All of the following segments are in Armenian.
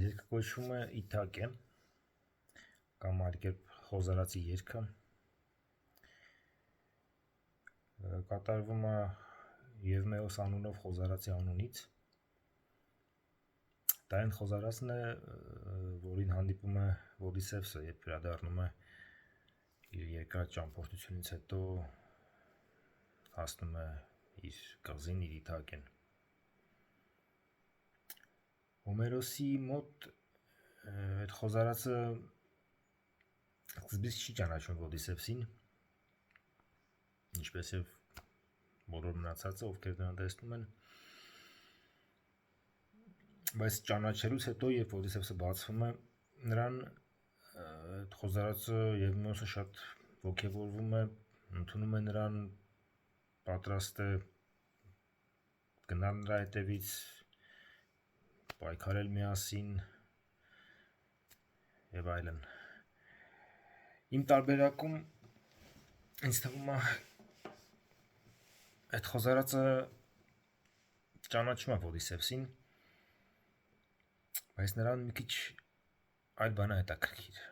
Երկը կոչվում է Իթակե կամ այլ կերպ խոզարածի երգը։ Կատարվում է Եվմեոս անունով խոզարածի անունից։ Դա այն խոզարածն է, որին հանդիպում է Ոդիսևսը, երբ վերադառնում է իր երկար ճամփորդությունից հետո հասնում է իր կղզին, իր Իթակեն։ Հոմերոսի մոտ այդ խոզարածը սկզբից չի ճանաչում Ոդիսևսին, ինչպես եւ բոլոր մնացածը, ովքեր նրան տեսնում են, բայց ճանաչելուց հետո, երբ Ոդիսևսը բացվում է, նրան այդ խոզարածը Եվմեոսը շատ ոգևորվում է, ընդունում է նրան, պատրաստ է գնալ նրա հետևից, պայքարել միասին եւ այլն։ Իմ տարբերակում ինձ թվում է այդ խոզարածը ճանաչում է Ոդիսևսին, բայց նրան մի քիչ այլ բան է հետաքրքիր։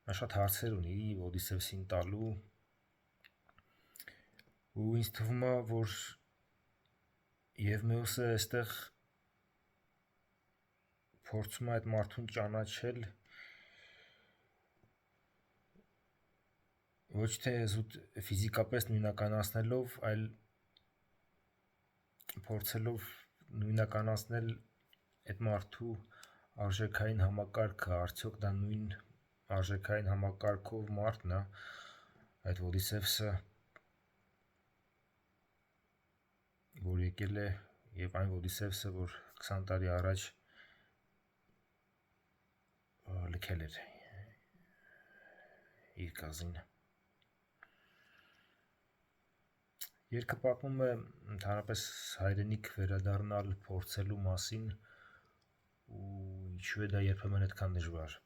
Նա շատ հարցեր ունի Ոդիսևսին տալու ու ինձ թվում է, որ Եվմեոսը այստեղ փորձում է այդ մարդուն ճանաչել ոչ թե զուտ ֆիզիկապես նույնականացնելով, այլ փորձելով նույնականացնել այդ մարդու արժեքային համակարգը, արդյոք դա նույն արժեքային համակարգով մարդն է, այդ Ոդիսևսը, որ եկել է, եւ այն Ոդիսևսը, որ 20 տարի առաջ լքել էր իր կղզին։ Երգը պատմում է ընդհանրապես հայրենիք վերադառնալ փորձելու մասին ու ինչու է դա երբեմն այդքան դժվար։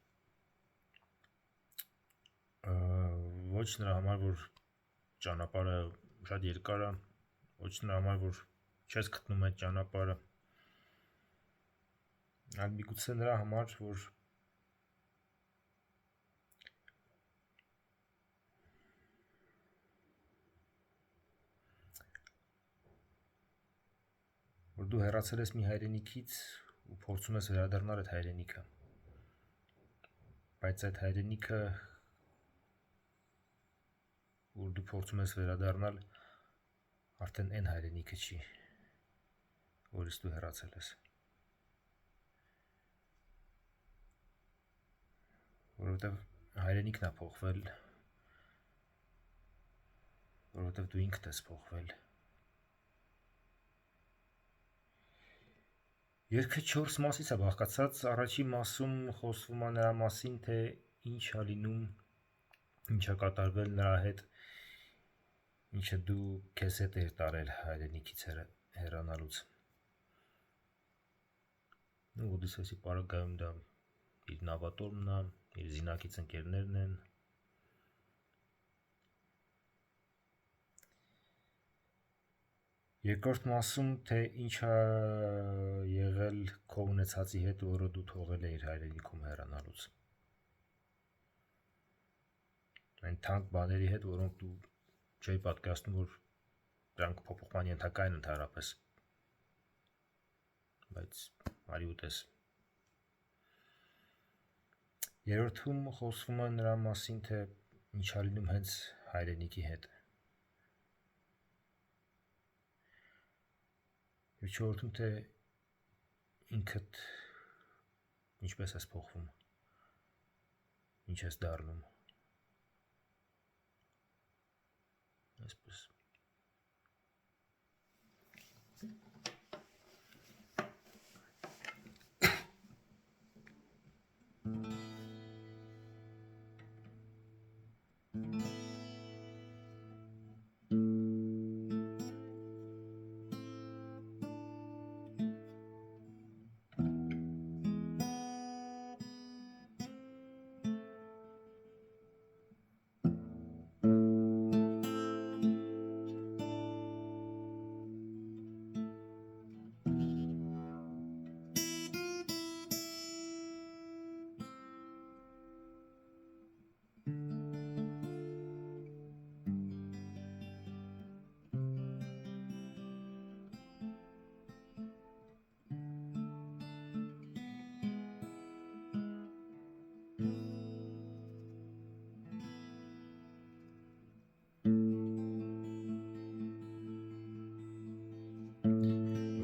Ոչ նրա համար, որ ճանապարհը շատ երկար է, ոչ նրա համար, որ չես գտնում այդ ճանապարհը, այլ միգուցե նրա համար, որ դու հեռացել ես մի հայրենիքից ու փորձում ես վերադառնալ այդ հայրենիքը, բայց այդ հայրենիքը, որ դու փորձում ես վերադառնալ, արդեն այն հայրենիքը չի, որից դու հեռացել ես, որովհետև հայրենիքն է փոխվել, որովհետև դու ինքդ ես փոխվել։ Երգը 4 մասից է բաղկացած, առաջին մասում խոսվում է նրա մասին, թե ինչ է լինում, ինչ է կատարվել նրա հետ, ինչը դու քեզ հետ էր տարել հայրենիքից հեռանալուց։ Ոդիսևսի պարագայում դա իր նավատորմն է, իր զինակից ընկերներն են։ Երկրորդ մասում, թե ինչ է եղել քո ունեցածի հետ, որը դու թողել ես իր հայրենիքում հեռանալուց։ Այն թանկ բաների հետ, որոնք դու չէի պատկերացնում, որ դրանք փոփոխման ենթակա են ընդհանրապես։ Բայց արի ուտես։ Երրորդում խոսվում է նրա մասին, թե ինչ է լինում հենց հայրենիքի հետ։ Եվ չորրորդում, թե ինքդ ինչպես ես փոխվում, ինչ ես դառնում։ Այսպես։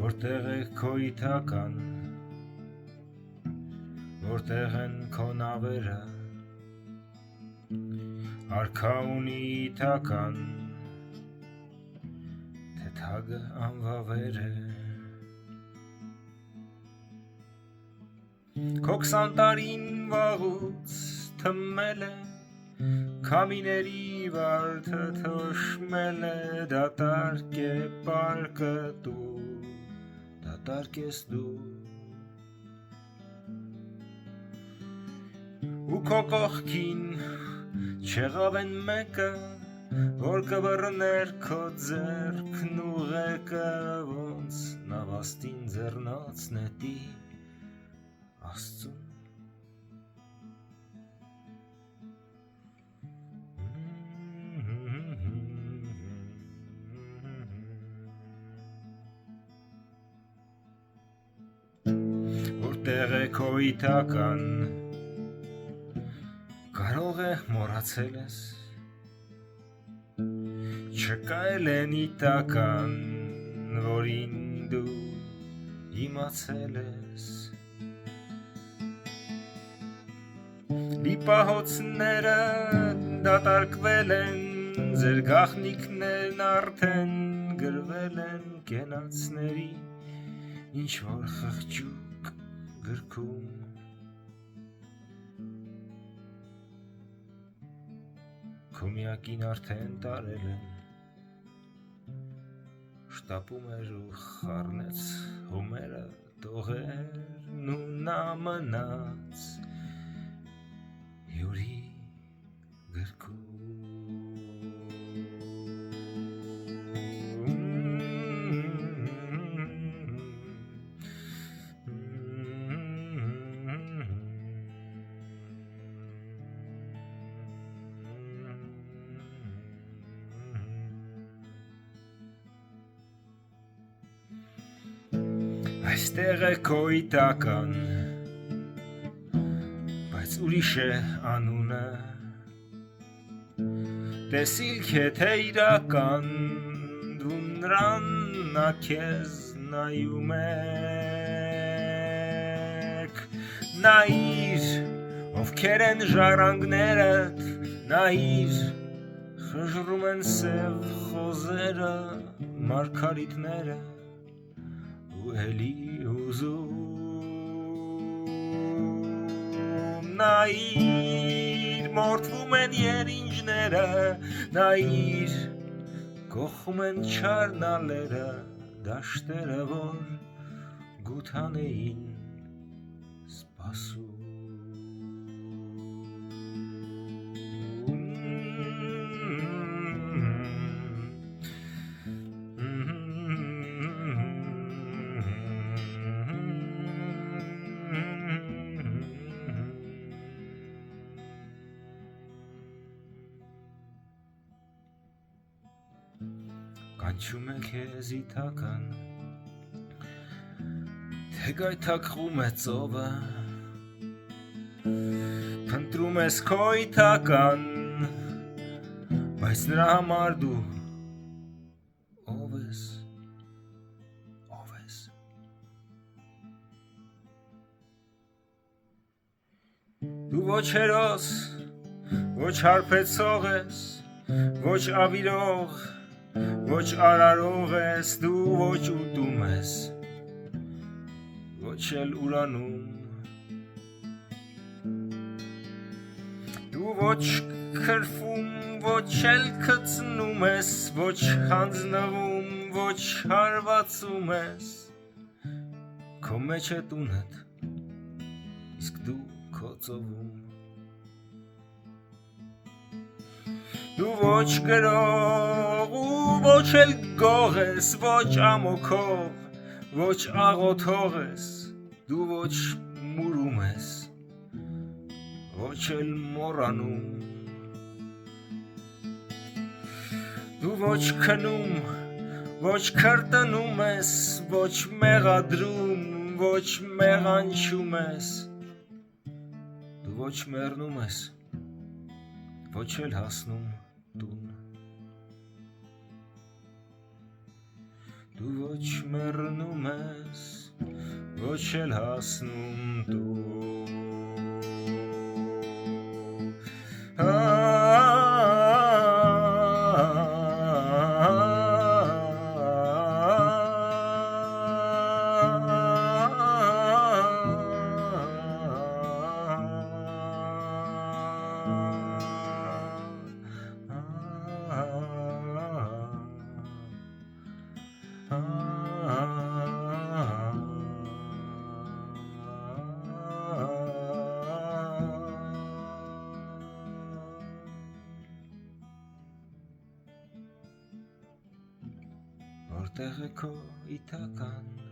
Որտեղ է քո իտական, որտեղ են քո նավերը, արքա ունի իտական, թե թագը անվավեր է։ Քո 20 տարին վաղուց թմել է, քամիների վարդը թոշմել է, դատարկ է պարկը դու, դատարկ ես դու։ Ու քո կողքին չեղավ են մեկը, որ կվռներ քո ձեռքն ուղեկը, ոնց նավաստին ձեռնած նետի Աստծուն։ Որտեղ է քո իտական, կարող է մոռացել ես, չկա էլ են իտական, որին դու իմացել ես։ Լիպահոցները դատարկվել են, ձեր գաղտնիքներն արդեն գրվել են կենացների ինչ-որ խղճուկ գրքում։ Քո միակին արդեն տարել են, շտապում էր ու խառնեց հոմերը տողերն ու նա մնաց յուրի գրքում։ Այստեղ է քո իտական, բայց ուրիշ է անունը, տեսիլք է թե իրական, դու նրան նա քեզ նայում եք, նայիր ովքեր են ժառանգներդ, նայիր խժռում են սև խոզերը, մարգարիտները ու էլի ուզում, նայիր մորթվում են երինջները, նայիր կոխում են չարնալերը, դաշտերը որ գութան էին սպասում։ Կանչում է քեզ իտական, թե գայթակղում է ծովը, փնտրում ես քո իտական, բայց նրա համար դու ով ես, ով ես։ Դու ոչ հերոս, ոչ հարբեցող ես, ոչ ավիրող, ոչ արարող ես, դու ոչ ուտում ես, ոչ էլ ուրանում, դու ոչ քրվում, ոչ էլ քծնում ես, ոչ հանձնվում, ոչ հարվածում ես, քո մեջ է տունդ, իսկ դու քո ծովում, դու ոչ գրող ու ոչ էլ գող ես, ոչ ամոքող, ոչ աղոթող ես, դու ոչ մուրում ես, ոչ էլ մոռանում, դու ոչ քնում, ոչ քրտնում ես, ոչ մեղադրում, ոչ մեղանչում ես, դու ոչ մեռնում ես, ոչ էլ հասնում տուն, Դու ոչ մեռնում ես, ոչ էլ հասնում դու Որտեղ է քո իթական